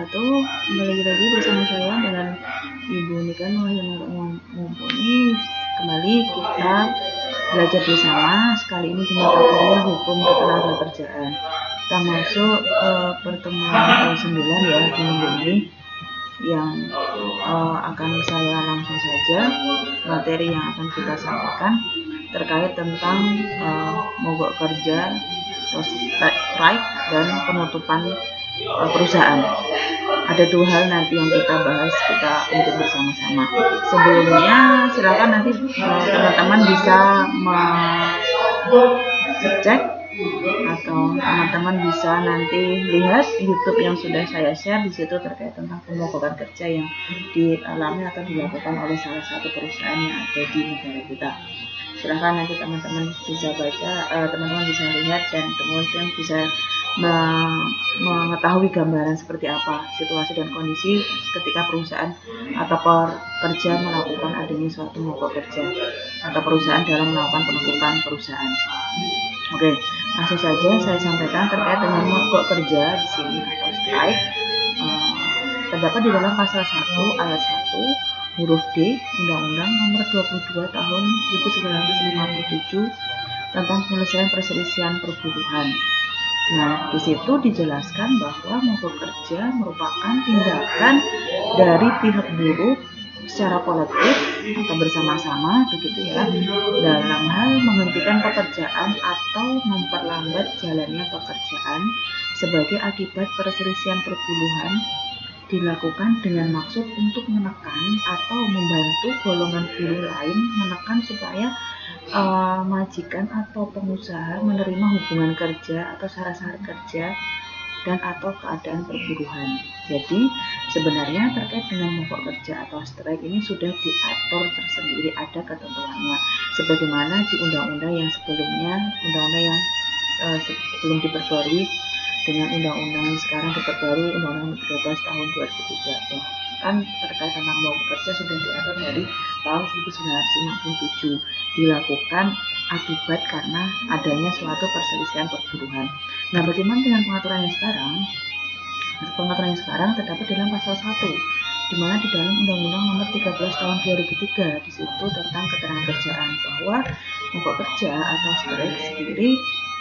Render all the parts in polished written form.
wabarakatuh. Kembali lagi bersama saya dengan Ibu Nika yang mumpuni. Kembali kita belajar bersama, sekali ini di mata kuliah Hukum Ketenagakerjaan. Kita masuk pertemuan ke-9 ya di minggu ini, yang akan saya langsung saja materi yang akan kita sampaikan terkait tentang mogok kerja, strike, dan penutupan perusahaan. Ada dua hal nanti yang kita bahas untuk bersama-sama. Sebelumnya silakan nanti teman-teman bisa cek atau teman-teman bisa nanti lihat YouTube yang sudah saya share di situ terkait tentang pemogokan kerja yang dialami atau dilakukan oleh salah satu perusahaan yang ada di negara kita. Silahkan nanti teman-teman bisa baca, teman-teman bisa lihat, dan kemudian bisa mengetahui gambaran seperti apa situasi dan kondisi ketika perusahaan atau pekerja melakukan adanya suatu mogok kerja atau perusahaan dalam melakukan penutupan perusahaan. Oke, langsung saja saya sampaikan terkait dengan mogok kerja di sini atau strike. Terdapat di dalam pasal 1 ayat 1 huruf D Undang-Undang Nomor 22 Tahun 1957 tentang penyelesaian perselisihan perburuhan. Nah, di situ dijelaskan bahwa mogok kerja merupakan tindakan dari pihak buruh secara kolektif atau bersama-sama begitu ya, dalam hal menghentikan pekerjaan atau memperlambat jalannya pekerjaan sebagai akibat perselisihan perburuhan, dilakukan dengan maksud untuk menekan atau membantu golongan buruh lain menekan supaya majikan atau pengusaha menerima hubungan kerja atau syarat-syarat kerja dan atau keadaan perburuhan. Jadi sebenarnya terkait dengan mogok kerja atau strike ini sudah diatur tersendiri, ada ketentuannya sebagaimana di undang-undang yang sebelumnya, undang-undang yang sebelum diperbarui dengan undang-undang yang sekarang diperbarui, Undang-Undang 13 tahun 2003. Kan terkait tentang mogok kerja sudah diatur dari tahun 1957, dilakukan akibat karena adanya suatu perselisihan perburuhan. Nah, bagaimana dengan pengaturan yang sekarang? Pengaturan yang sekarang terdapat dalam pasal 1, di mana di dalam Undang-Undang Nomor 13 tahun 2003 di situ tentang ketenagakerjaan bahwa mogok kerja atau strike sendiri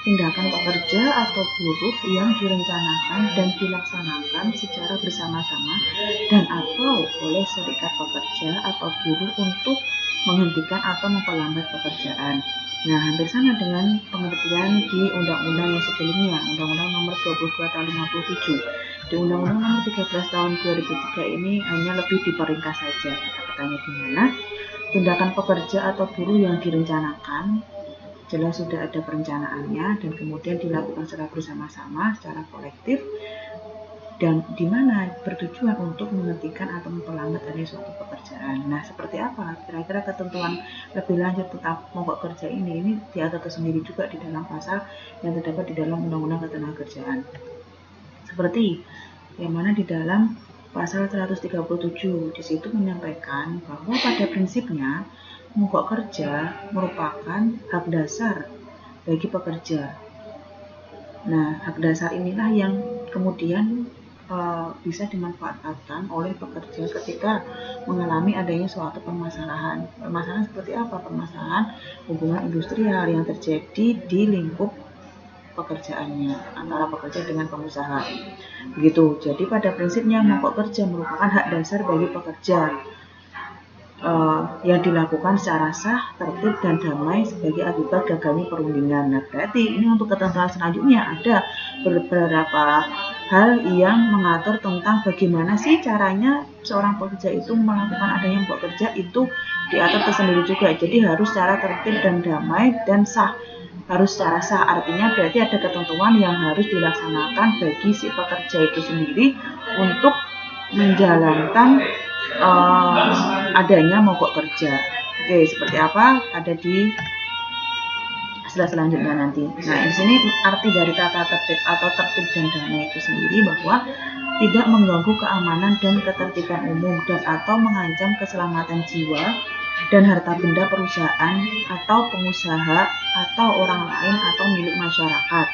tindakan pekerja atau buruh yang direncanakan dan dilaksanakan secara bersama-sama dan atau oleh serikat pekerja atau buruh untuk menghentikan atau memperlambat pekerjaan. Nah, hampir sama dengan pengertian di undang-undang yang sebelumnya, Undang-Undang Nomor 22 tahun 57. Di Undang-Undang Nomor 13 tahun 2003 ini hanya lebih diperingkas saja kata-katanya, di mana tindakan pekerja atau buruh yang direncanakan jelas sudah ada perencanaannya dan kemudian dilakukan secara bersama-sama, secara kolektif, dan di mana bertujuan untuk menghentikan atau memperlambat adanya suatu pekerjaan. Nah, seperti apa kira-kira ketentuan lebih lanjut tentang mogok kerja ini diatur tersendiri juga di dalam pasal yang terdapat di dalam Undang-Undang Ketenagakerjaan. Seperti yang mana di dalam pasal 137 di situ menyampaikan bahwa pada prinsipnya mogok kerja merupakan hak dasar bagi pekerja. Nah, hak dasar inilah yang kemudian bisa dimanfaatkan oleh pekerja ketika mengalami adanya suatu permasalahan. Permasalahan seperti apa? Permasalahan hubungan industrial yang terjadi di lingkup pekerjaannya antara pekerja dengan pengusaha. Begitu. Jadi pada prinsipnya mogok kerja merupakan hak dasar bagi pekerja yang dilakukan secara sah, tertib, dan damai sebagai akibat gagalnya perundingan. Nah, berarti ini untuk ketentuan selanjutnya ada beberapa hal yang mengatur tentang bagaimana sih caranya seorang pekerja itu melakukan adanya mogok kerja, itu diatur tersendiri juga. Jadi harus secara tertib dan damai dan sah. Harus secara sah, artinya berarti ada ketentuan yang harus dilaksanakan bagi si pekerja itu sendiri untuk menjalankan adanya mogok kerja. Oke, seperti apa? Ada di slide selanjutnya nanti. Nah, di sini arti dari tata tertib atau tertib dan damai itu sendiri bahwa tidak mengganggu keamanan dan ketertiban umum dan atau mengancam keselamatan jiwa dan harta benda perusahaan atau pengusaha atau orang lain atau milik masyarakat.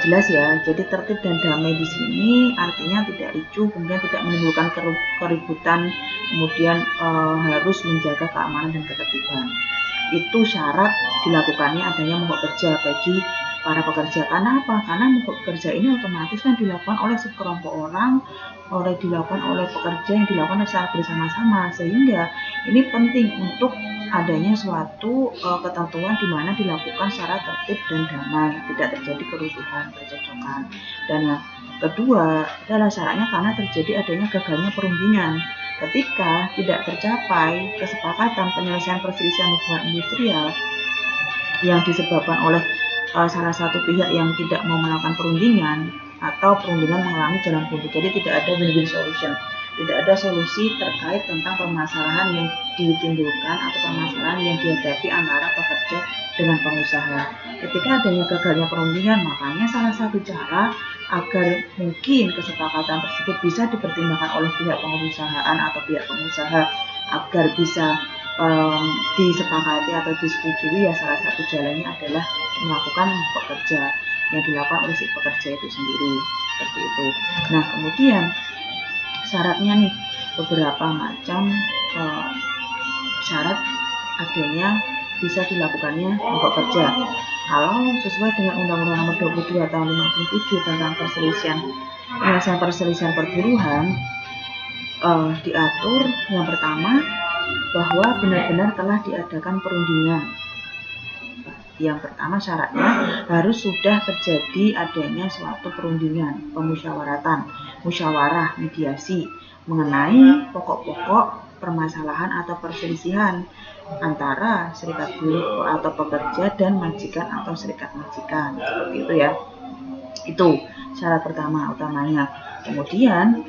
jelas ya. Jadi tertib dan damai di sini artinya tidak ricuh, kemudian tidak menimbulkan keributan, kemudian harus menjaga keamanan dan ketertiban. Itu syarat dilakukannya adanya mogok kerja bagi para pekerja. Karena apa? Karena mogok kerja ini otomatis kan dilakukan oleh sekelompok orang, dilakukan oleh pekerja yang dilakukan secara bersama-sama, sehingga ini penting untuk adanya suatu ketentuan di mana dilakukan secara tertib dan damai, tidak terjadi kerusuhan, percekcokan. Dan yang kedua adalah syaratnya karena terjadi adanya gagalnya perundingan. Ketika tidak tercapai kesepakatan penyelesaian perselisihan hubungan industrial yang disebabkan oleh salah satu pihak yang tidak mau melakukan perundingan atau perundingan mengalami jalan buntu. Jadi tidak ada win-win solution, tidak ada solusi terkait tentang permasalahan yang ditimbulkan atau permasalahan yang dihadapi antara pekerja dengan pengusaha. Ketika adanya gagalnya perundingan, makanya salah satu cara agar mungkin kesepakatan tersebut bisa dipertimbangkan oleh pihak perusahaan atau pihak pengusaha agar bisa disepakati atau disetujui, ya salah satu jalannya adalah melakukan mogok kerja yang dilakukan oleh si pekerja itu sendiri, seperti itu. Nah, kemudian syaratnya nih, beberapa macam syarat adanya bisa dilakukannya mogok kerja. Kalau sesuai dengan Undang-Undang Nomor 22 Tahun 57 tentang perselisihan perburuhan, diatur yang pertama bahwa benar-benar telah diadakan perundingan. Yang pertama syaratnya harus sudah terjadi adanya suatu perundingan, pemusyawaratan, musyawarah, mediasi mengenai pokok-pokok permasalahan atau perselisihan antara serikat buruh atau pekerja dan majikan atau serikat majikan, seperti itu ya. Itu syarat utamanya. Kemudian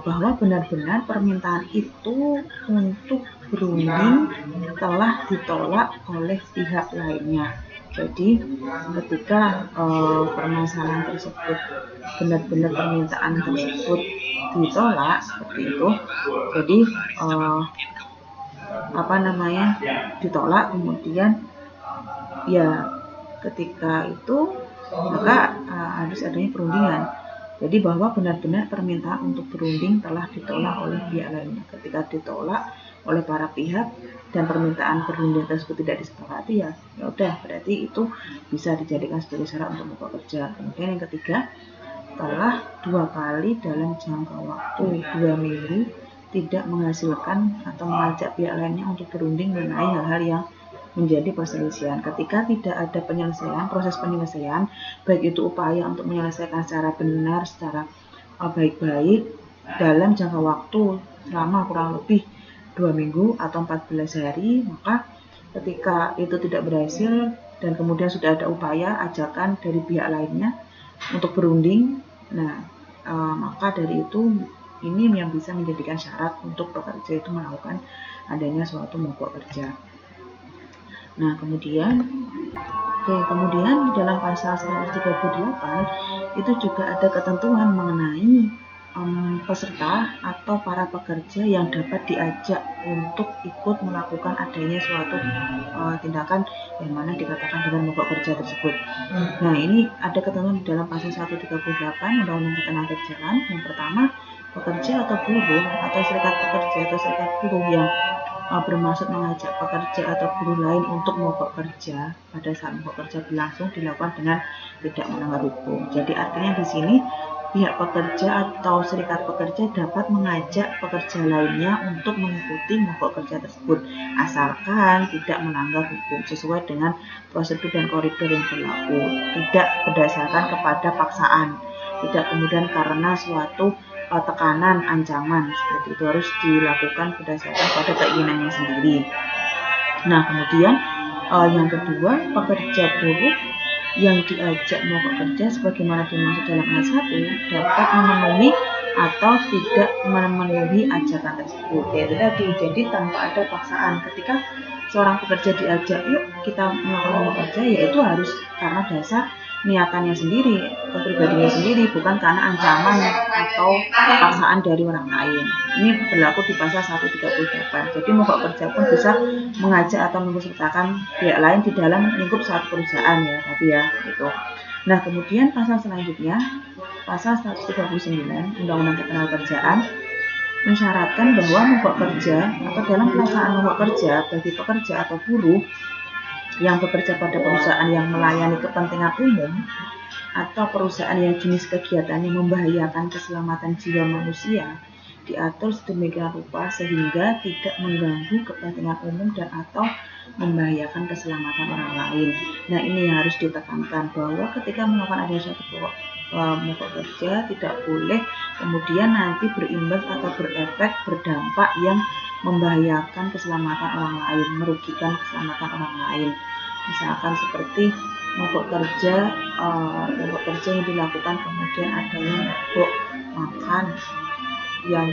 bahwa benar-benar permintaan itu untuk berunding telah ditolak oleh pihak lainnya. Jadi ketika permasalahan tersebut, benar-benar permintaan tersebut ditolak seperti itu, jadi ditolak, kemudian ya ketika itu maka harus adanya perundingan. Jadi bahwa benar-benar permintaan untuk berunding telah ditolak oleh pihak lainnya. Ketika ditolak oleh para pihak dan permintaan berunding tersebut tidak disepakati, ya udah, berarti itu bisa dijadikan sebagai syarat untuk mogok kerja. Kemudian yang ketiga, telah 2 kali dalam jangka waktu 2 minggu tidak menghasilkan atau mengajak pihak lainnya untuk berunding mengenai hal-hal yang menjadi perselisihan. Ketika tidak ada proses penyelesaian, baik itu upaya untuk menyelesaikan secara benar, secara baik-baik dalam jangka waktu selama kurang lebih 2 minggu atau 14 hari, maka ketika itu tidak berhasil dan kemudian sudah ada upaya ajakan dari pihak lainnya untuk berunding, maka dari itu ini yang bisa menjadikan syarat untuk pekerja itu melakukan adanya suatu mogok kerja. Nah, kemudian di dalam pasal 138 itu juga ada ketentuan mengenai peserta atau para pekerja yang dapat diajak untuk ikut melakukan adanya suatu tindakan yang mana dikatakan dengan mogok kerja tersebut. Nah, ini ada ketentuan di dalam pasal 138 Undang-Undang Ketenagakerjaan. Yang pertama, pekerja atau buruh atau serikat pekerja atau serikat buruh yang bermaksud mengajak pekerja atau buruh lain untuk mogok kerja pada saat mogok kerja berlangsung dilakukan dengan tidak melanggar hukum. Jadi artinya di sini pihak pekerja atau serikat pekerja dapat mengajak pekerja lainnya untuk mengikuti mogok kerja tersebut asalkan tidak melanggar hukum sesuai dengan prosedur dan koridor yang berlaku, tidak berdasarkan kepada paksaan, tidak kemudian karena suatu tekanan, ancaman, seperti itu, harus dilakukan berdasarkan pada keinginannya sendiri. Nah, kemudian yang kedua, pekerja buruh yang diajak mogok kerja sebagaimana dimaksud dalam ayat 1 dapat memenuhi atau tidak memenuhi ajakan tersebut. Yaitu tadi, jadi tanpa ada paksaan. Ketika seorang pekerja diajak, yuk kita melakukan mogok kerja, yaitu harus karena dasar niatannya sendiri, kepribadiannya sendiri, bukan karena ancaman atau paksaan dari orang lain. Ini berlaku di pasal 138. Jadi mogok kerja pun bisa mengajak atau mempesertakan pihak lain di dalam lingkup suatu perusahaan, ya, tapi ya gitu. Nah, kemudian pasal selanjutnya, pasal 139 Undang-Undang Ketenagakerjaan mensyaratkan bahwa mogok kerja atau dalam pelaksanaan mogok kerja bagi pekerja atau buruh yang bekerja pada perusahaan yang melayani kepentingan umum atau perusahaan yang jenis kegiatannya membahayakan keselamatan jiwa manusia diatur sedemikian rupa sehingga tidak mengganggu kepentingan umum dan atau membahayakan keselamatan orang lain. Nah, ini yang harus ditekankan bahwa ketika melakukan adanya suatu mogok kerja tidak boleh kemudian nanti berimbas atau berefek berdampak yang membahayakan keselamatan orang lain, merugikan keselamatan orang lain. Misalkan seperti mogok kerja yang dilakukan kemudian adanya mogok makan yang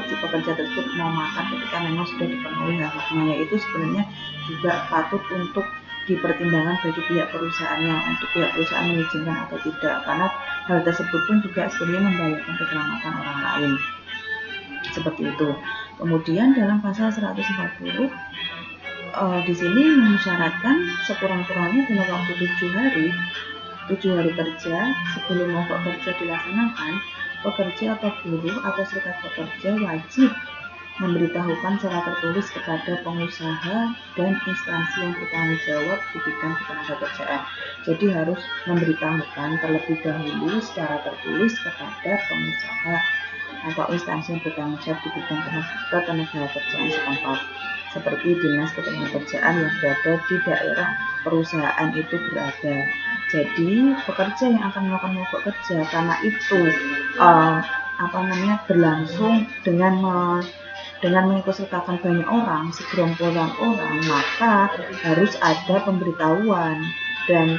si pekerja tersebut mau makan ketika memang sudah dipenuhi haknya, yaitu sebenarnya juga patut untuk dipertimbangkan bagi pihak perusahaannya untuk pihak perusahaan mengizinkan atau tidak, karena hal tersebut pun juga sebenarnya membahayakan keselamatan orang lain seperti itu. Kemudian dalam pasal 140 di sini mensyaratkan sekurang-kurangnya dalam waktu 7 hari kerja sebelum mogok kerja dilaksanakan, pekerja atau buruh atau serikat pekerja wajib memberitahukan secara tertulis kepada pengusaha dan instansi yang bertanggung jawab di bidang ketenagakerjaan. Jadi harus memberitahukan terlebih dahulu secara tertulis kepada pengusaha atau instansi yang bertanggung jawab di bidang ketenagakerjaan setempat, seperti dinas ketenagakerjaan yang berada di daerah perusahaan itu berada. Jadi pekerja yang akan melakukan mogok kerja karena itu berlangsung dengan mengikutsertakan banyak orang, segerombolan orang, maka harus ada pemberitahuan dan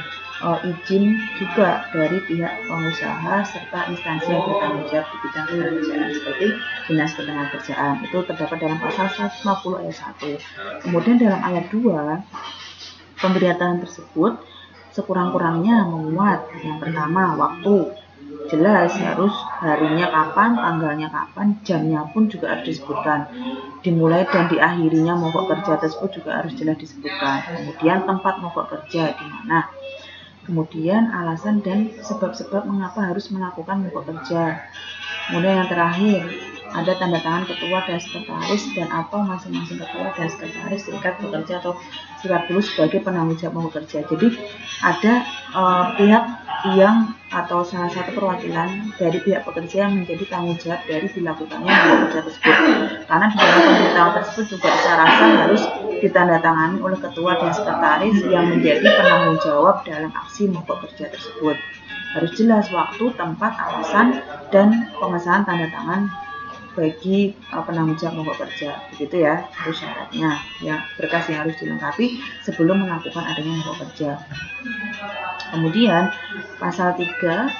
izin juga dari pihak pengusaha serta instansi yang bertanggung jawab di bidang ketenagakerjaan seperti dinas ketenagakerjaan. Itu terdapat dalam pasal 150 ayat 1. Kemudian dalam ayat 2, pemberitahuan tersebut sekurang-kurangnya memuat yang pertama waktu, jelas harus harinya kapan, tanggalnya kapan, jamnya pun juga harus disebutkan, dimulai dan diakhirinya mogok kerja tersebut juga harus jelas disebutkan. Kemudian tempat mogok kerja di mana, kemudian alasan dan sebab-sebab mengapa harus melakukan mogok kerja. Kemudian yang terakhir, ada tanda tangan ketua dan sekretaris dan atau masing-masing ketua dan sekretaris serikat pekerja atau serikat buruh sebagai penanggung jawab mogok kerja. Jadi ada pihak yang atau salah satu perwakilan dari pihak pekerja yang menjadi tanggung jawab dari dilakukannya mogok kerja tersebut. Karena di dalam pemberitahuan tersebut juga saya rasa harus ditandatangani oleh ketua dan sekretaris yang menjadi penanggung jawab dalam aksi mogok kerja tersebut. Harus jelas waktu, tempat, alasan, dan pengesahan tanda tangan bagi penanggung jawab mogok kerja, begitu ya, itu syaratnya ya, berkas yang harus dilengkapi sebelum melakukan adanya mogok kerja. Kemudian pasal 3,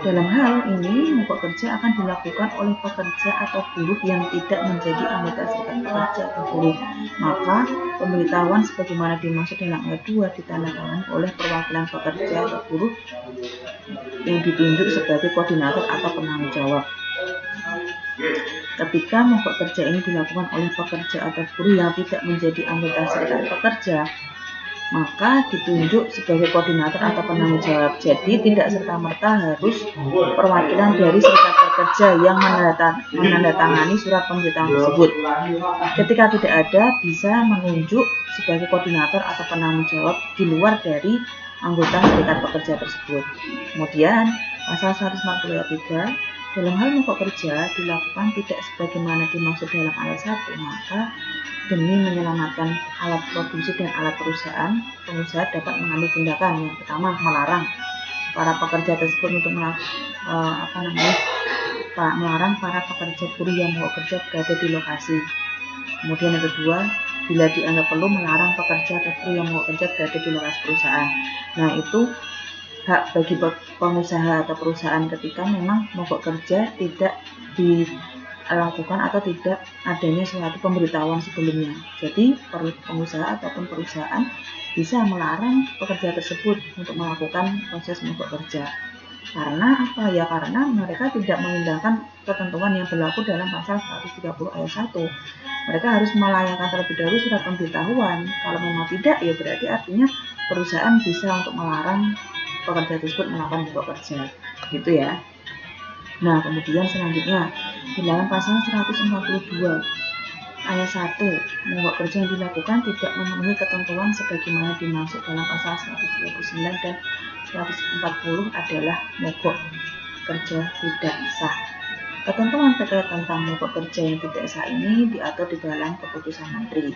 dalam hal ini mogok kerja akan dilakukan oleh pekerja atau buruh yang tidak menjadi anggota serikat pekerja atau buruh, maka pemberitahuan sebagaimana dimaksud dalam ayat 2 ditandatangani oleh perwakilan pekerja atau buruh yang ditunjuk sebagai koordinator atau penanggung jawab. Ketika mogok kerja ini dilakukan oleh pekerja atau buruh yang tidak menjadi anggota serikat pekerja, maka ditunjuk sebagai koordinator atau penanggung jawab. Jadi tidak serta-merta harus perwakilan dari serikat pekerja yang menandatangani surat pemberitahuan tersebut. Ketika tidak ada, bisa menunjuk sebagai koordinator atau penanggung jawab di luar dari anggota serikat pekerja tersebut. Kemudian pasal 140 ayat 3, dalam hal mogok kerja dilakukan tidak sebagaimana dimaksud dalam ayat 1, maka demi menyelamatkan alat produksi dan alat perusahaan, pengusaha dapat mengambil tindakan. Yang pertama, melarang para pekerja tersebut untuk melarang para pekerja buruh yang mogok kerja berada di lokasi. Kemudian yang kedua, bila dianggap perlu melarang pekerja atau buruh yang mogok kerja berada di lokasi perusahaan. Nah, itu hak bagi pengusaha atau perusahaan ketika memang mogok kerja tidak dilakukan atau tidak adanya suatu pemberitahuan sebelumnya. Jadi pengusaha ataupun perusahaan bisa melarang pekerja tersebut untuk melakukan proses mogok kerja. Karena apa ya? Karena mereka tidak mengindahkan ketentuan yang berlaku dalam pasal 130 ayat 1. Mereka harus melayangkan terlebih dahulu surat pemberitahuan. Kalau memang tidak, ya berarti artinya perusahaan bisa untuk melarang pekerja tersebut melakukan mogok kerja, gitu ya. Nah, kemudian selanjutnya di dalam pasal 142 ayat 1, mogok kerja yang dilakukan tidak memenuhi ketentuan sebagaimana dimaksud dalam pasal 139 dan 140 adalah mogok kerja tidak sah. Ketentuan terkait tentang mogok kerja yang tidak sah ini diatur di dalam keputusan menteri.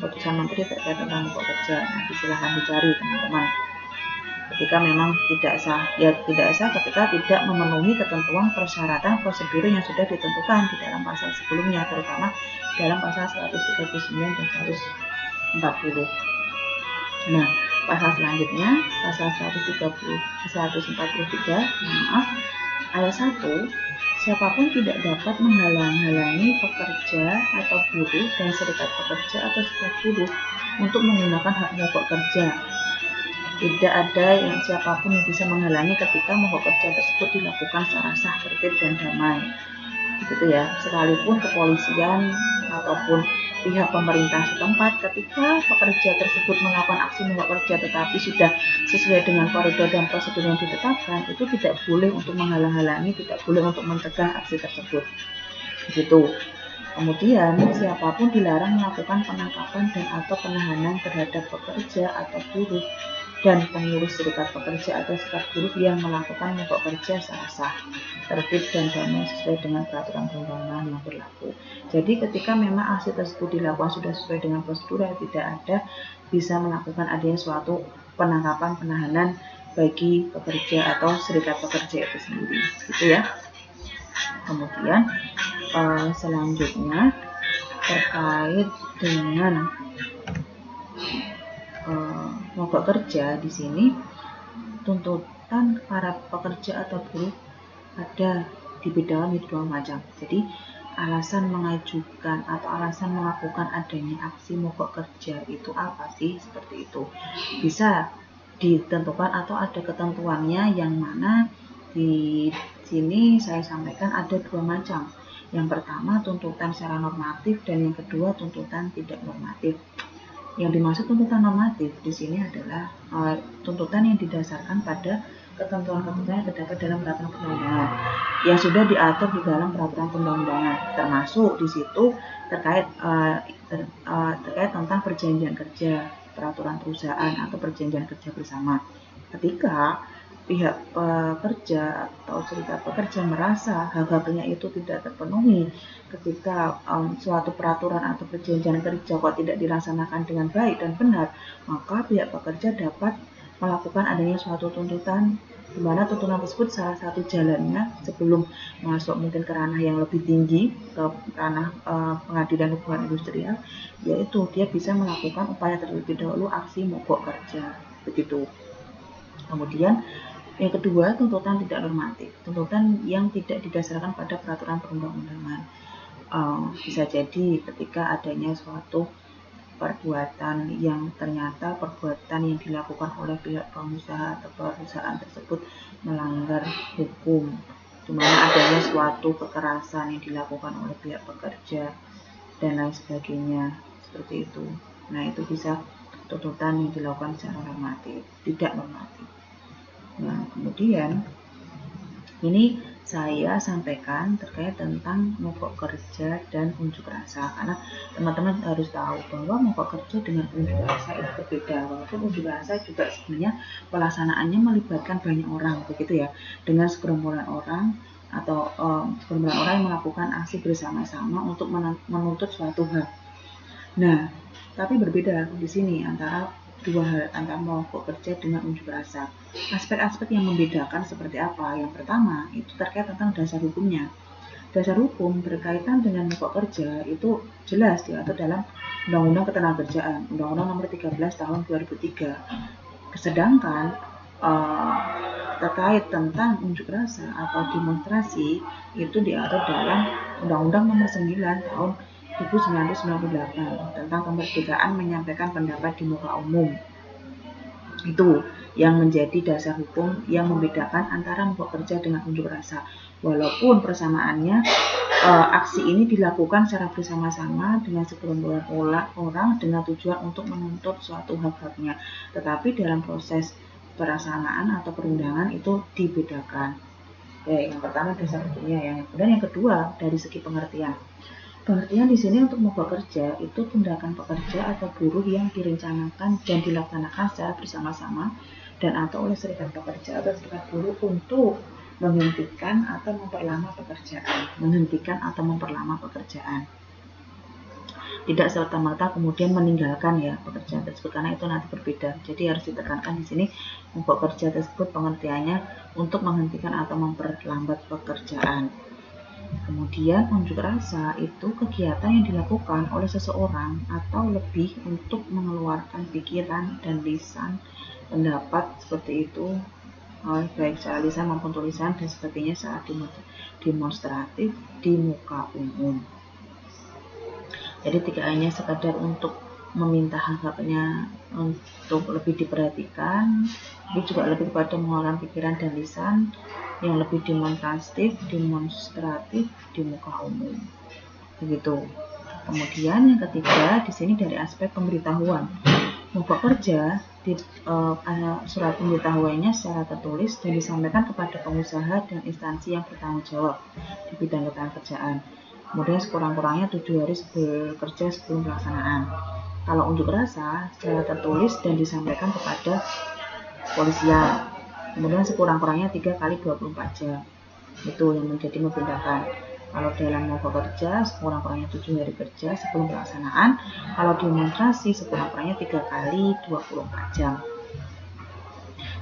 Keputusan menteri terkait tentang mogok kerja, nanti silahkan dicari teman-teman. Ketika memang tidak sah, ya tidak sah ketika tidak memenuhi ketentuan persyaratan prosedur yang sudah ditentukan di dalam pasal sebelumnya, terutama dalam pasal 139 dan 140. Nah, pasal selanjutnya, pasal 143, ayat 1, siapapun tidak dapat menghalang-halangi pekerja atau buruh dan serikat pekerja atau serikat buruh untuk menggunakan hak mogok kerja. Tidak ada yang siapapun yang bisa menghalangi ketika mogok kerja tersebut dilakukan secara sah, tertib, dan damai. Gitu ya, sekalipun kepolisian ataupun pihak pemerintah setempat ketika pekerja tersebut melakukan aksi mogok kerja tetapi sudah sesuai dengan koridor dan prosedur yang ditetapkan, itu tidak boleh untuk menghalang-halangi, tidak boleh untuk mencegah aksi tersebut. Gitu. Kemudian, siapapun dilarang melakukan penangkapan dan atau penahanan terhadap pekerja atau buruh dan pengurus serikat pekerja atau serikat buruh yang melakukan mogok kerja secara sah, tertib, dan damai sesuai dengan peraturan perundang-undangan yang berlaku. Jadi ketika memang aksi tersebut dilakukan sudah sesuai dengan prosedur, tidak ada bisa melakukan adanya suatu penangkapan, penahanan bagi pekerja atau serikat pekerja itu sendiri, gitu ya. Kemudian selanjutnya terkait dengan mogok kerja, di sini tuntutan para pekerja atau buruh ada dibedakan menjadi dua macam. Jadi alasan mengajukan atau alasan melakukan adanya aksi mogok kerja itu apa sih? Seperti itu bisa ditentukan atau ada ketentuannya, yang mana di sini saya sampaikan ada dua macam. Yang pertama tuntutan secara normatif dan yang kedua tuntutan tidak normatif. Yang dimaksud tuntutan normatif di sini adalah tuntutan yang didasarkan pada ketentuan-ketentuan yang terdapat dalam peraturan perundang-undangan yang sudah diatur di dalam peraturan perundang-undangan, termasuk di situ terkait tentang perjanjian kerja, peraturan perusahaan atau perjanjian kerja bersama. Ketika pihak pekerja atau serikat pekerja merasa hak-haknya itu tidak terpenuhi ketika suatu peraturan atau perjanjian kerja kok tidak dilaksanakan dengan baik dan benar, maka pihak pekerja dapat melakukan adanya suatu tuntutan, di mana tuntutan tersebut salah satu jalannya sebelum masuk mungkin ke ranah yang lebih tinggi, ke ranah pengadilan hubungan industrial, yaitu dia bisa melakukan upaya terlebih dahulu aksi mogok kerja, begitu. Kemudian yang kedua, tuntutan tidak normatif, tuntutan yang tidak didasarkan pada peraturan perundang-undangan. Bisa jadi ketika adanya suatu perbuatan yang ternyata perbuatan yang dilakukan oleh pihak pengusaha atau perusahaan tersebut melanggar hukum, di mana adanya suatu kekerasan yang dilakukan oleh pihak pekerja dan lain sebagainya, seperti itu. Nah, itu bisa tuntutan yang dilakukan secara normatif, tidak normatif. Nah, kemudian ini saya sampaikan terkait tentang mogok kerja dan unjuk rasa, karena teman-teman harus tahu bahwa mogok kerja dengan unjuk rasa itu berbeda. Walaupun unjuk rasa juga sebenarnya pelaksanaannya melibatkan banyak orang, begitu ya, dengan segerombolan orang atau segerombolan orang yang melakukan aksi bersama-sama untuk menuntut suatu hal. Nah, tapi berbeda di sini antara dua hal, antara mogok kerja dengan unjuk rasa. Aspek-aspek yang membedakan seperti apa? Yang pertama, itu terkait tentang dasar hukumnya. Dasar hukum berkaitan dengan mogok kerja itu jelas diatur dalam Undang-Undang Ketenagakerjaan, Undang-Undang Nomor 13 Tahun 2003. Sedangkan terkait tentang unjuk rasa atau demonstrasi itu diatur dalam Undang-Undang Nomor 9 Tahun 1998 tentang kemerdekaan menyampaikan pendapat di muka umum. Itu yang menjadi dasar hukum yang membedakan antara mogok kerja dengan unjuk rasa. Walaupun persamaannya aksi ini dilakukan secara bersama-sama dengan segerombolan orang dengan tujuan untuk menuntut suatu hak-haknya, tetapi dalam proses perasaan atau perundangan itu dibedakan. Ya, yang pertama dasar hukumnya, yang kedua dari segi pengertian. Pengertian di sini untuk mogok kerja itu tindakan pekerja atau buruh yang direncanakan dan dilaksanakan secara bersama-sama dan atau oleh serikat pekerja atau serikat buruh untuk menghentikan atau memperlama pekerjaan. Tidak serta-merta kemudian meninggalkan ya pekerjaan tersebut, karena itu nanti berbeda. Jadi harus ditekankan di sini mogok kerja tersebut pengertiannya untuk menghentikan atau memperlambat pekerjaan. Kemudian unjuk rasa itu kegiatan yang dilakukan oleh seseorang atau lebih untuk mengeluarkan pikiran dan lisan pendapat seperti itu, baik secara lisan maupun tulisan dan sebagainya saat demonstratif di muka umum. Jadi tidak hanya sekadar untuk meminta hak-haknya untuk lebih diperhatikan, tapi juga lebih kepada mengeluarkan pikiran dan lisan yang lebih demonstratif di muka umum. Begitu. Kemudian yang ketiga di sini dari aspek pemberitahuan. Mogok kerja surat pemberitahuannya secara tertulis dan disampaikan kepada pengusaha dan instansi yang bertanggung jawab di bidang ketenagakerjaan. Kemudian sekurang-kurangnya 7 hari bekerja sebelum pelaksanaan. Kalau unjuk rasa secara tertulis dan disampaikan kepada polisian. Kemudian sekurang-kurangnya 3 kali 24 jam. Itu yang menjadi membedakan. Kalau dalam mogok kerja sekurang-kurangnya 7 hari kerja sebelum pelaksanaan. Kalau demonstrasi sekurang-kurangnya 3 kali 24 jam.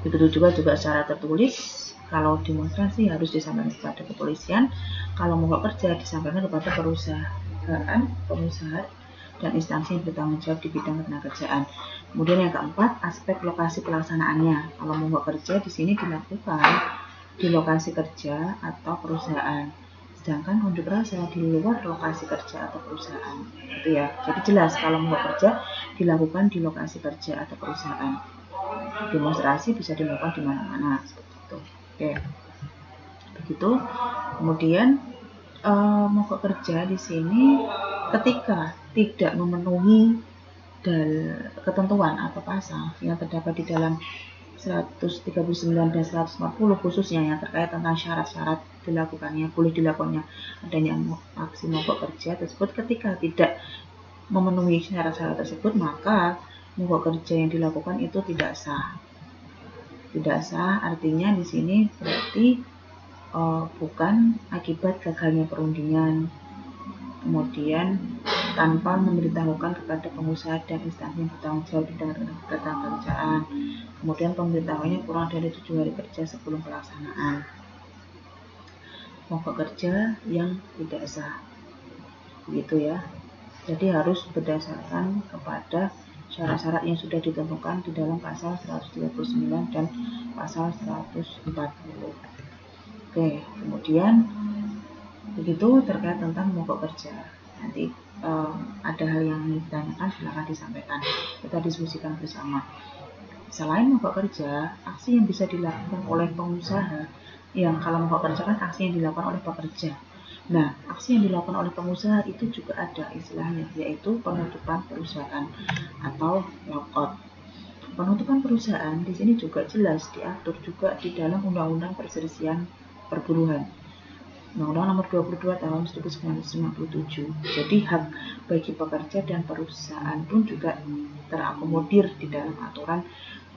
Begitu juga secara tertulis. Kalau demonstrasi harus disampaikan kepada kepolisian. Kalau mogok kerja disampaikan kepada perusahaan, pengusaha, dan instansi yang bertanggung jawab di bidang ketenagakerjaan. Kemudian yang keempat, aspek lokasi pelaksanaannya. Kalau mogok kerja di sini dilakukan di lokasi kerja atau perusahaan. Sedangkan unjuk rasa di luar lokasi kerja atau perusahaan. Itu ya. Jadi jelas kalau mogok kerja dilakukan di lokasi kerja atau perusahaan. Demonstrasi bisa dilakukan di mana-mana seperti itu. Oke. Begitu. Kemudian mogok kerja di sini ketika tidak memenuhi ketentuan atau pasal yang terdapat di dalam 139 dan 140 khususnya yang terkait tentang syarat-syarat boleh dilakukannya adanya aksi mogok kerja tersebut. Ketika tidak memenuhi syarat-syarat tersebut, maka mogok kerja yang dilakukan itu tidak sah. Tidak sah artinya di sini berarti bukan akibat gagalnya perundingan, kemudian tanpa memberitahukan kepada pengusaha dan instansi yang bertanggung jawab di dalam ketenagakerjaan. Kemudian pemberitahuannya kurang dari 7 hari kerja sebelum pelaksanaan. Mogok kerja yang tidak sah. Begitu ya. Jadi harus berdasarkan kepada syarat-syarat yang sudah ditentukan di dalam pasal 139 dan pasal 140. Oke, kemudian begitu terkait tentang mogok kerja. Nanti ada hal yang ditanyakan, silakan disampaikan. Kita diskusikan bersama. Selain mogok kerja, aksi yang bisa dilakukan oleh pengusaha, yang kalau mogok kerja kan aksi yang dilakukan oleh pekerja. Nah, aksi yang dilakukan oleh pengusaha itu juga ada istilahnya, yaitu penutupan perusahaan atau lockout. Penutupan perusahaan di sini juga jelas diatur juga di dalam Undang-Undang Perselisihan Perburuhan, Undang-Undang Nomor 22 Tahun 1957. Jadi hak bagi pekerja dan perusahaan pun juga terakomodir di dalam aturan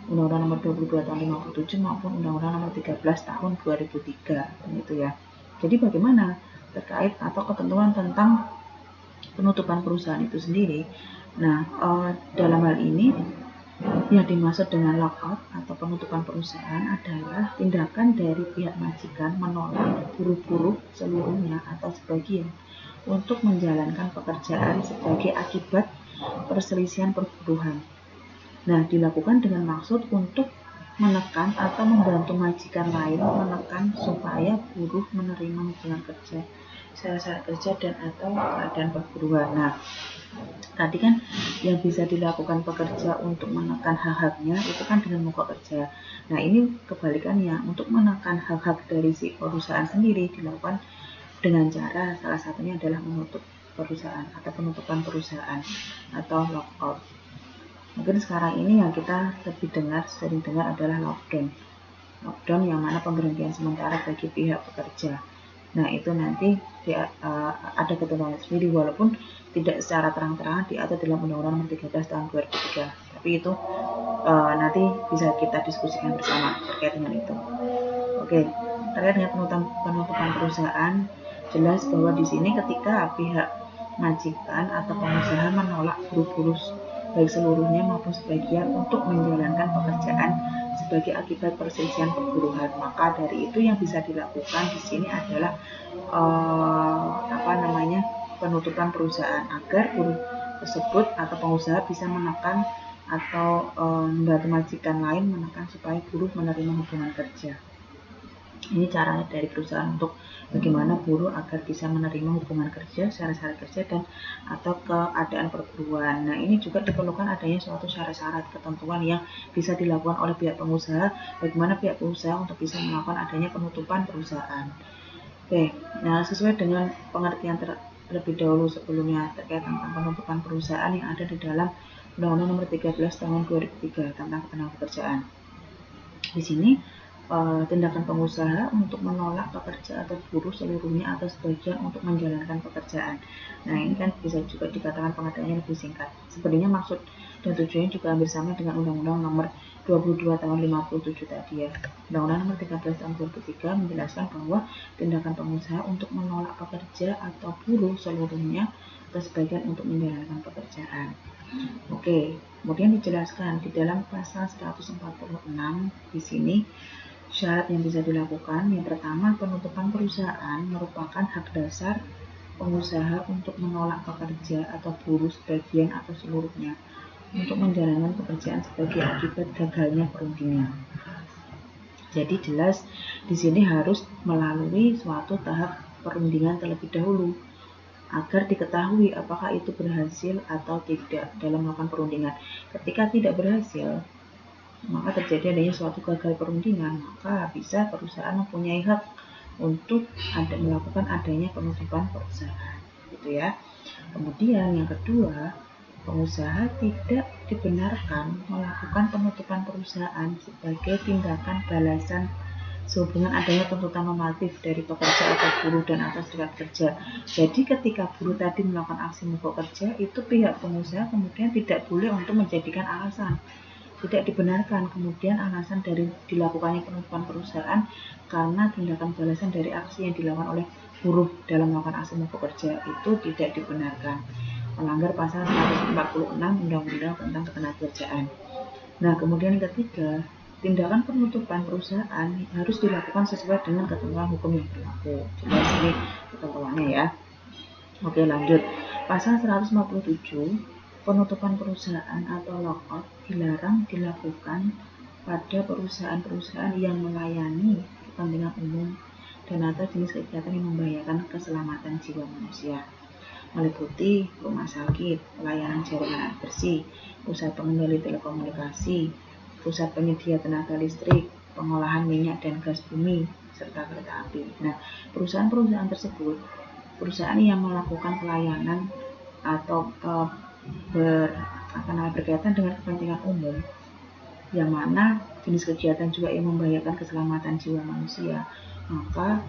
Undang-Undang Nomor 22 Tahun 57 maupun Undang-Undang Nomor 13 Tahun 2003, gitu ya. Jadi bagaimana terkait atau ketentuan tentang penutupan perusahaan itu sendiri? Nah, dalam hal ini yang dimaksud dengan lockout atau penutupan perusahaan adalah tindakan dari pihak majikan menolak buruh-buruh seluruhnya atau sebagian untuk menjalankan pekerjaan sebagai akibat perselisihan perburuhan. Nah, dilakukan dengan maksud untuk menekan atau membantu majikan lain menekan supaya buruh menerima hubungan kerja, syarat kerja dan atau keadaan perburuhan. Nah, tadi kan yang bisa dilakukan pekerja untuk menekan hak-haknya itu kan dengan mogok kerja. Nah, ini kebalikannya, untuk menekan hak-hak dari si perusahaan sendiri dilakukan dengan cara salah satunya adalah menutup perusahaan atau penutupan perusahaan atau lockout. Mungkin sekarang ini yang kita sering dengar adalah lockdown. Lockdown yang mana pemberhentian sementara bagi pihak pekerja. Nah, itu nanti ada ketentuan sendiri, walaupun tidak secara terang-terangan diatur dalam Undang-Undang Nomor 13 Tahun 2003. Tapi itu nanti bisa kita diskusikan bersama terkait dengan itu. Oke, terkait dengan penutupan perusahaan, jelas bahwa di sini ketika pihak majikan atau pengusaha menolak buruh-buruh baik seluruhnya maupun sebagian untuk menjalankan pekerjaan sebagai akibat perselisihan perburuhan, maka dari itu yang bisa dilakukan di sini adalah penutupan perusahaan agar buruh tersebut atau pengusaha bisa menekan atau membantu majikan lain menekan supaya buruh menerima hubungan kerja. Ini caranya dari perusahaan untuk bagaimana buruh agar bisa menerima hubungan kerja, syarat-syarat kerja dan atau keadaan perburuan. Nah, ini juga diperlukan adanya suatu syarat-syarat ketentuan yang bisa dilakukan oleh pihak pengusaha, bagaimana pihak pengusaha untuk bisa melakukan adanya penutupan perusahaan. Oke, nah sesuai dengan pengertian terlebih dahulu sebelumnya terkait tentang penutupan perusahaan yang ada di dalam Undang-Undang Nomor 13 Tahun 2003 tentang ketenagakerjaan. Di sini tindakan pengusaha untuk menolak pekerja atau buruh seluruhnya atau sebagian untuk menjalankan pekerjaan. Nah, ini kan bisa juga dikatakan pengertiannya lebih singkat. Sebenarnya maksud dan tujuannya juga hampir sama dengan Undang-Undang Nomor 22 Tahun 57 tadi ya. Undang-Undang Nomor 13 Tahun 2003 menjelaskan bahwa tindakan pengusaha untuk menolak pekerja atau buruh seluruhnya atau sebagian untuk menjalankan pekerjaan. Oke, kemudian dijelaskan di dalam pasal 146 di sini syarat yang bisa dilakukan. Yang pertama, penutupan perusahaan merupakan hak dasar pengusaha untuk menolak pekerja atau buruh sebagian atau seluruhnya untuk menjalankan pekerjaan sebagai akibat gagalnya perundingan. Jadi jelas di sini harus melalui suatu tahap perundingan terlebih dahulu agar diketahui apakah itu berhasil atau tidak dalam melakukan perundingan. Ketika tidak berhasil, maka terjadi adanya suatu gagal perundingan, maka bisa perusahaan mempunyai hak untuk melakukan adanya penutupan perusahaan, gitu ya. Kemudian yang kedua, pengusaha tidak dibenarkan melakukan penutupan perusahaan sebagai tindakan balasan sehubungan adanya tuntutan normatif dari pekerja atau buruh dan atas serikat kerja. Jadi ketika buruh tadi melakukan aksi mogok kerja, itu pihak pengusaha kemudian tidak boleh untuk menjadikan alasan, tidak dibenarkan kemudian alasan dari dilakukannya penutupan perusahaan karena tindakan balasan dari aksi yang dilakukan oleh buruh dalam melakukan aksi mogok kerja itu tidak dibenarkan, melanggar pasal 146 Undang-Undang tentang Ketenagakerjaan. Nah, kemudian yang ketiga, tindakan penutupan perusahaan harus dilakukan sesuai dengan ketentuan hukum yang berlaku. Jelas ini ketentuannya ya. Oke, lanjut. Pasal 157, penutupan perusahaan atau lockout dilarang dilakukan pada perusahaan-perusahaan yang melayani kepentingan umum dan atau jenis kegiatan yang membahayakan keselamatan jiwa manusia, meliputi rumah sakit, pelayanan jaringan air bersih, pusat pengendali telekomunikasi, pusat penyedia tenaga listrik, pengolahan minyak dan gas bumi, serta kereta api. Nah, perusahaan-perusahaan tersebut, perusahaan yang melakukan pelayanan atau berkaitan dengan kepentingan umum, yang mana jenis kegiatan juga yang membahayakan keselamatan jiwa manusia, maka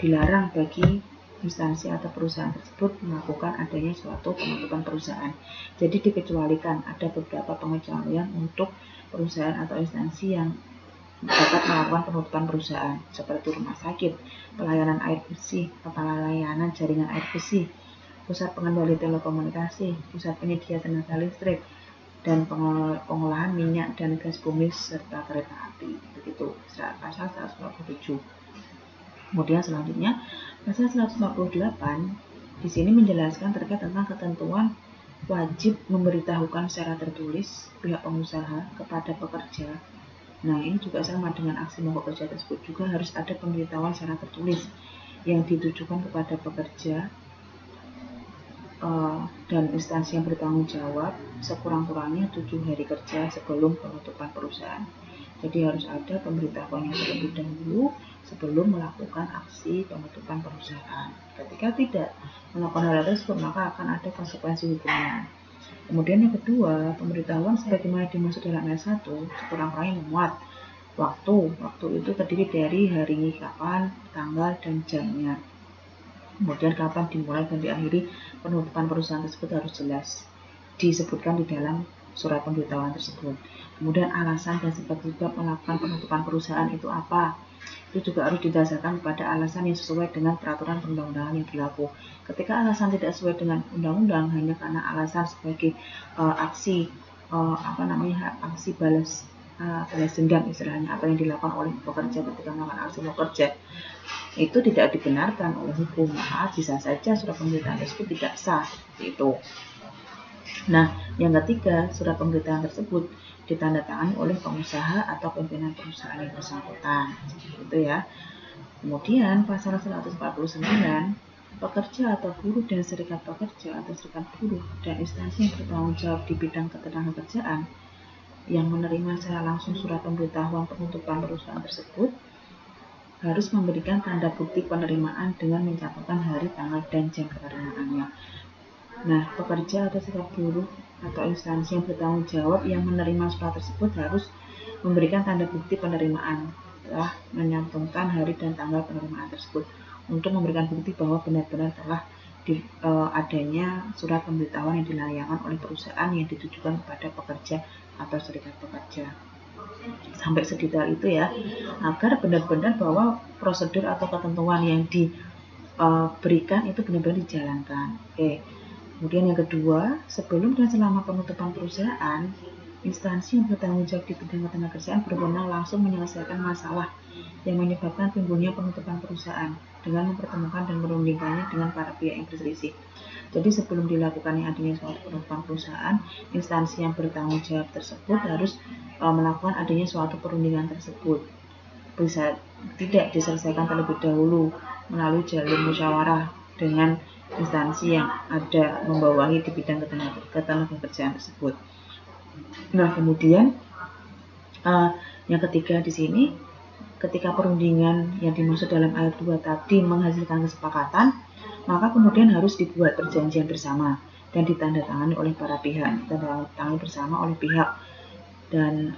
dilarang bagi instansi atau perusahaan tersebut melakukan adanya suatu penutupan perusahaan. Jadi dikecualikan, ada beberapa pengecualian untuk perusahaan atau instansi yang dapat melakukan penutupan perusahaan seperti rumah sakit, pelayanan air bersih, pelayanan jaringan air bersih, pusat pengendali telekomunikasi, pusat penyedia tenaga listrik, dan pengolahan minyak dan gas bumi serta kereta api. Begitu pasal 147. Kemudian selanjutnya pasal 148 di sini menjelaskan terkait tentang ketentuan wajib memberitahukan secara tertulis pihak pengusaha kepada pekerja. Nah, ini juga sama dengan aksi mogok kerja tersebut, juga harus ada pemberitahuan secara tertulis yang ditujukan kepada pekerja dan instansi yang bertanggung jawab sekurang-kurangnya 7 hari kerja sebelum penutupan perusahaan. Jadi harus ada pemberitahuan yang terlebih dahulu sebelum melakukan aksi penutupan perusahaan. Ketika tidak melakukan hal tersebut, maka akan ada konsekuensi hukumnya. Kemudian yang kedua, pemberitahuan sebagaimana dimaksud dalam ayat 1 sekurang-kurangnya memuat waktu. Waktu itu terdiri dari hari kapan, tanggal, dan jamnya. Kemudian kapan dimulai dan diakhiri penutupan perusahaan tersebut harus jelas disebutkan di dalam surat pemberitahuan tersebut. Kemudian alasan dan sebab-sebab melakukan penutupan perusahaan itu apa? Itu juga harus didasarkan pada alasan yang sesuai dengan peraturan perundang-undangan yang berlaku. Ketika alasan tidak sesuai dengan undang-undang hanya karena alasan sebagai aksi aksi balas dendam istilahnya, apa yang dilakukan oleh pekerja ketika melakukan aksi pekerja itu tidak dibenarkan oleh hukum, maka bisa saja surat pemberitahuan tersebut tidak sah itu. Nah, yang ketiga, surat pemberitahuan tersebut ditandatangani oleh pengusaha atau pimpinan perusahaan yang bersangkutan, gitu ya. Kemudian pasal 149, pekerja atau buruh dan serikat pekerja atau serikat buruh dan instansi yang bertanggung jawab di bidang ketenagakerjaan yang menerima secara langsung surat pemberitahuan penutupan perusahaan tersebut harus memberikan tanda bukti penerimaan dengan mencatatkan hari, tanggal, dan jam penerimaannya. Nah, pekerja atau serikat buruh atau instansi yang bertanggung jawab yang menerima surat tersebut harus memberikan tanda bukti penerimaan telah menyantumkan hari dan tanggal penerimaan tersebut untuk memberikan bukti bahwa benar-benar telah adanya surat pemberitahuan yang dilayangkan oleh perusahaan yang ditujukan kepada pekerja atau serikat pekerja. Sampai sedetail itu ya, agar benar-benar bahwa prosedur atau ketentuan yang diberikan itu benar-benar dijalankan. Oke. Kemudian yang kedua, sebelum dan selama penutupan perusahaan, instansi yang bertanggung jawab di bidang ketenagakerjaan berwenang langsung menyelesaikan masalah yang menyebabkan timbulnya penutupan perusahaan dengan mempertemukan dan merundingkannya dengan para pihak yang berselisih. Jadi sebelum dilakukannya adanya suatu penutupan perusahaan, instansi yang bertanggung jawab tersebut harus melakukan adanya suatu perundingan tersebut. Bisa tidak diselesaikan terlebih dahulu melalui jalur musyawarah dengan instansi yang ada membawahi di bidang ketenagakerjaan tersebut. Nah, kemudian yang ketiga di sini, ketika perundingan yang dimaksud dalam ayat 2 tadi menghasilkan kesepakatan, maka kemudian harus dibuat perjanjian bersama dan ditandatangani oleh para pihak, ditandatangani bersama oleh pihak dan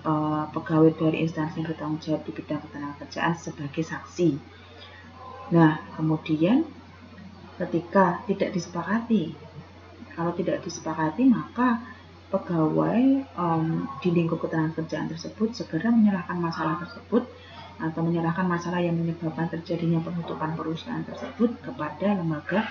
pegawai dari instansi yang bertanggung jawab di bidang ketenagakerjaan sebagai saksi. Nah, kemudian ketika tidak disepakati, kalau tidak disepakati maka pegawai di lingkup ketenagakerjaan tersebut segera menyerahkan masalah tersebut atau menyerahkan masalah yang menyebabkan terjadinya penutupan perusahaan tersebut kepada lembaga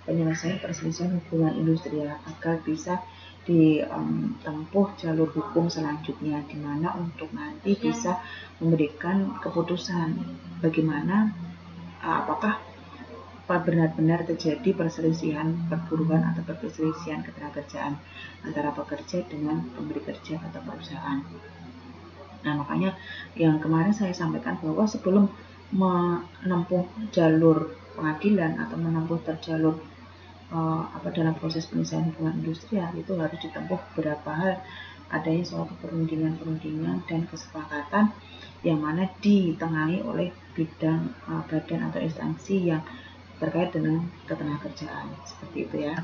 penyelesaian perselisihan hubungan industrial agar bisa ditempuh jalur hukum selanjutnya, di mana untuk nanti bisa memberikan keputusan bagaimana apakah benar-benar terjadi perselisihan perburuan atau perselisihan ketenagakerjaan antara pekerja dengan pemberi kerja atau perusahaan. Nah, makanya yang kemarin saya sampaikan bahwa sebelum menempuh jalur pengadilan atau menempuh jalur dalam proses penyelesaian hubungan industrial itu harus ditempuh beberapa hal, adanya suatu perundingan dan kesepakatan yang mana ditengahi oleh bidang badan atau instansi yang terkait dengan ketenagakerjaan, seperti itu ya.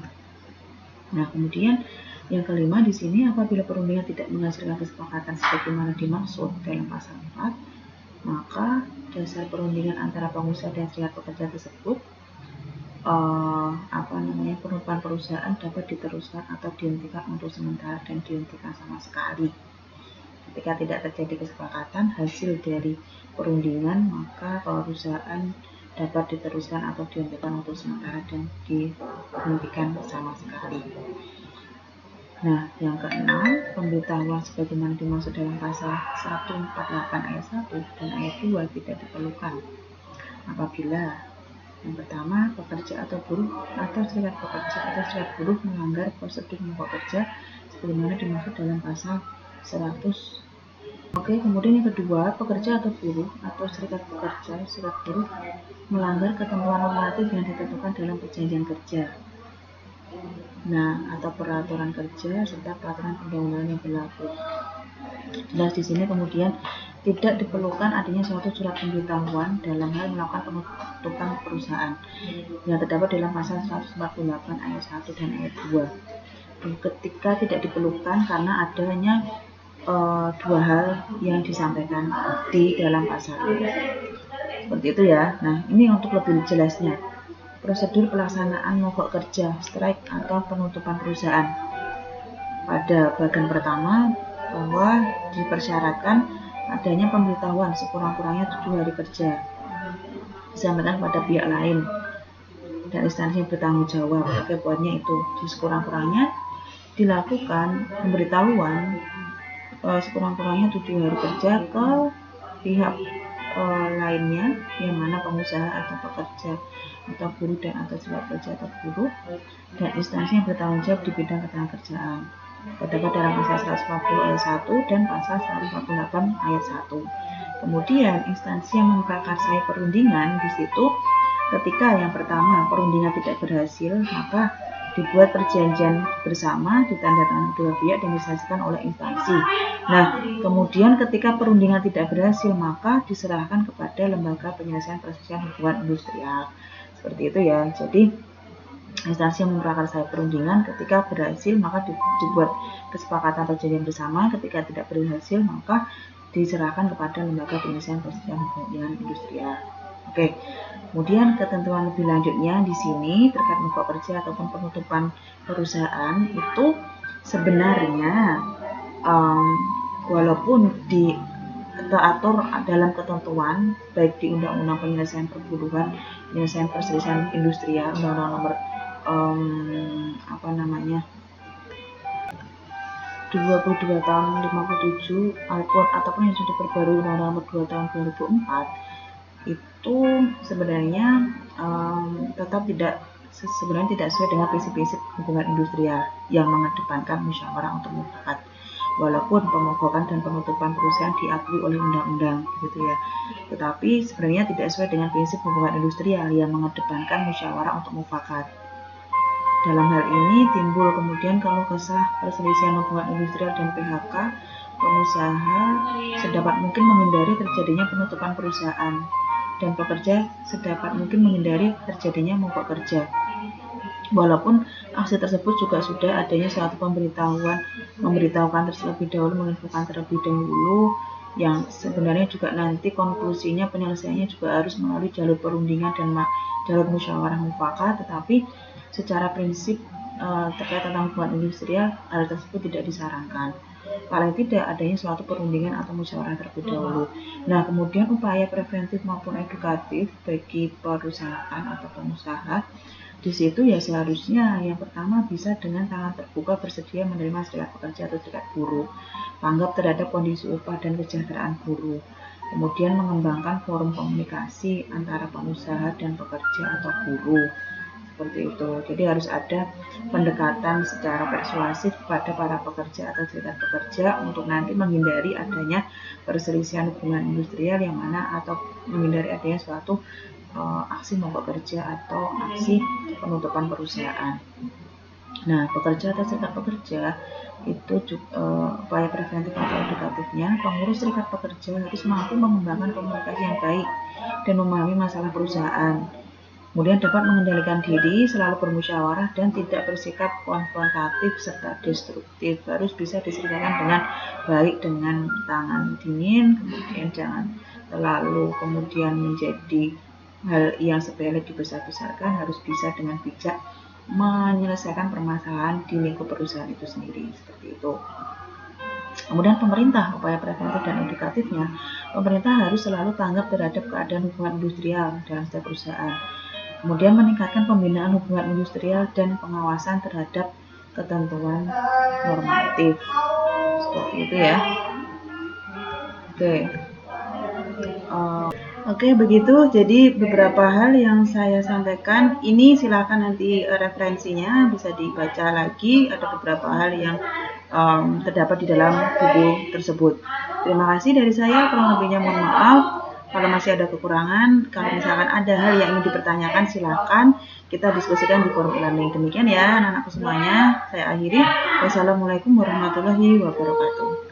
Nah, kemudian yang kelima di sini, apabila perundingan tidak menghasilkan kesepakatan sebagaimana dimaksud dalam pasal 4, maka dasar perundingan antara pengusaha dan serikat pekerja tersebut penutupan perusahaan dapat diteruskan atau dihentikan untuk sementara dan dihentikan sama sekali. Ketika tidak terjadi kesepakatan hasil dari perundingan, maka perusahaan dapat diteruskan atau dihentikan untuk sementara dan dihentikan sama sekali. Nah, yang keenam, pemberitahuan sebagaimana dimaksud dalam pasal 148 ayat 1 dan ayat 2 tidak diperlukan apabila yang pertama, pekerja atau buruh atau serikat pekerja atau serikat buruh melanggar prosedur mogok kerja sebagaimana dimaksud dalam pasal 100. Oke, kemudian yang kedua, pekerja atau buruh atau serikat pekerja, serikat buruh melanggar ketentuan normatif yang ditentukan dalam perjanjian kerja. Nah, atau peraturan kerja serta peraturan perundang-undangan yang berlaku. Jelas di sini kemudian tidak diperlukan adanya suatu surat pemberitahuan dalam hal melakukan penutupan perusahaan yang terdapat dalam pasal 148 ayat 1 dan ayat 2. ketika tidak diperlukan karena adanya dua hal yang disampaikan di dalam pasal. Seperti itu ya. Nah, ini untuk lebih jelasnya. Prosedur pelaksanaan mogok kerja, strike atau penutupan perusahaan. Pada bagian pertama, bahwa dipersyaratkan adanya pemberitahuan sekurang-kurangnya 7 hari kerja disampaikan pada pihak lain dan instansi yang bertanggung jawab. Oke, poinnya itu sekurang-kurangnya dilakukan pemberitahuan sekurang-kurangnya 7 hari kerja ke pihak lainnya, yang mana pengusaha atau pekerja atau buruh dan atau serikat pekerja atau buruh dan instansi yang bertanggung jawab di bidang ketenagakerjaan. Terdapat dalam pasal 140 ayat 1 dan pasal 148 ayat 1. Kemudian instansi yang memprakarsai perundingan di situ, ketika yang pertama perundingan tidak berhasil, maka dibuat perjanjian bersama ditandatangani kedua pihak dan disaksikan oleh instansi. Nah, kemudian ketika perundingan tidak berhasil, maka diserahkan kepada lembaga penyelesaian perselisihan hubungan industrial. Seperti itu ya. Jadi instansi yang memprakarsai perundingan ketika berhasil maka dibuat kesepakatan perjanjian bersama, ketika tidak berhasil maka diserahkan kepada lembaga penyelesaian perselisihan hubungan industrial. Oke. Kemudian ketentuan lebih lanjutnya di sini terkait mogok kerja ataupun penutupan perusahaan itu sebenarnya walaupun diatur dalam ketentuan baik di Undang-Undang Penyelesaian Perburuhan, Penyelesaian Perselisihan Industrial, Undang-Undang Nomor 22 tahun 57 ataupun yang sudah diperbarui Undang-Undang Nomor 2 tahun 2004 itu sebenarnya tetap tidak sesuai dengan prinsip-prinsip hubungan industrial yang mengedepankan musyawarah untuk mufakat, walaupun pemogokan dan penutupan perusahaan diakui oleh undang-undang gitu ya, tetapi sebenarnya tidak sesuai dengan prinsip hubungan industrial yang mengedepankan musyawarah untuk mufakat. Dalam hal ini timbul kemudian kalau kesah perselisihan hubungan industrial dan PHK, pengusaha sedapat mungkin menghindari terjadinya penutupan perusahaan dan pekerja sedapat mungkin menghindari terjadinya mogok kerja. Walaupun aksi tersebut juga sudah adanya suatu memberitahukan terlebih dahulu, menginfokan terlebih dahulu, yang sebenarnya juga nanti konklusinya penyelesaiannya juga harus melalui jalur perundingan dan jalur musyawarah mufakat, tetapi secara prinsip terkait tentang hubungan industrial hal tersebut tidak disarankan. Paling tidak adanya suatu perundingan atau musyawarah terlebih dahulu. Nah, kemudian upaya preventif maupun edukatif bagi perusahaan atau pengusaha di situ ya seharusnya yang pertama bisa dengan tangan terbuka bersedia menerima serikat pekerja atau serikat buruh, tanggap terhadap kondisi upah dan kesejahteraan buruh. Kemudian mengembangkan forum komunikasi antara pengusaha dan pekerja atau buruh. Seperti itu. Jadi harus ada pendekatan secara persuasif kepada para pekerja atau serikat pekerja untuk nanti menghindari adanya perselisihan hubungan industrial yang mana atau menghindari adanya suatu aksi mogok kerja atau aksi penutupan perusahaan. Nah, pekerja atau serikat pekerja itu upaya preventif atau edukatifnya, pengurus serikat pekerja harus mampu mengembangkan komunikasi yang baik dan memahami masalah perusahaan. Kemudian dapat mengendalikan diri, selalu bermusyawarah dan tidak bersikap konfrontatif serta destruktif. Harus bisa diselesaikan dengan baik dengan tangan dingin, kemudian jangan terlalu kemudian menjadi hal yang sepele dibesar-besarkan, harus bisa dengan bijak menyelesaikan permasalahan di lingkup perusahaan itu sendiri, seperti itu. Kemudian pemerintah, upaya preventif dan edukatifnya, pemerintah harus selalu tanggap terhadap keadaan hubungan industrial dalam setiap perusahaan. Kemudian meningkatkan pembinaan hubungan industrial dan pengawasan terhadap ketentuan normatif. Seperti itu ya. Oke, begitu. Jadi beberapa hal yang saya sampaikan ini silakan nanti referensinya bisa dibaca lagi. Ada beberapa hal yang terdapat di dalam buku tersebut. Terima kasih dari saya. Kurang lebihnya mohon maaf. Kalau masih ada kekurangan, kalau misalkan ada hal yang ingin dipertanyakan, silakan kita diskusikan di forum e-learning. Demikian ya anak-anakku semuanya. Saya akhiri. Wassalamualaikum warahmatullahi wabarakatuh.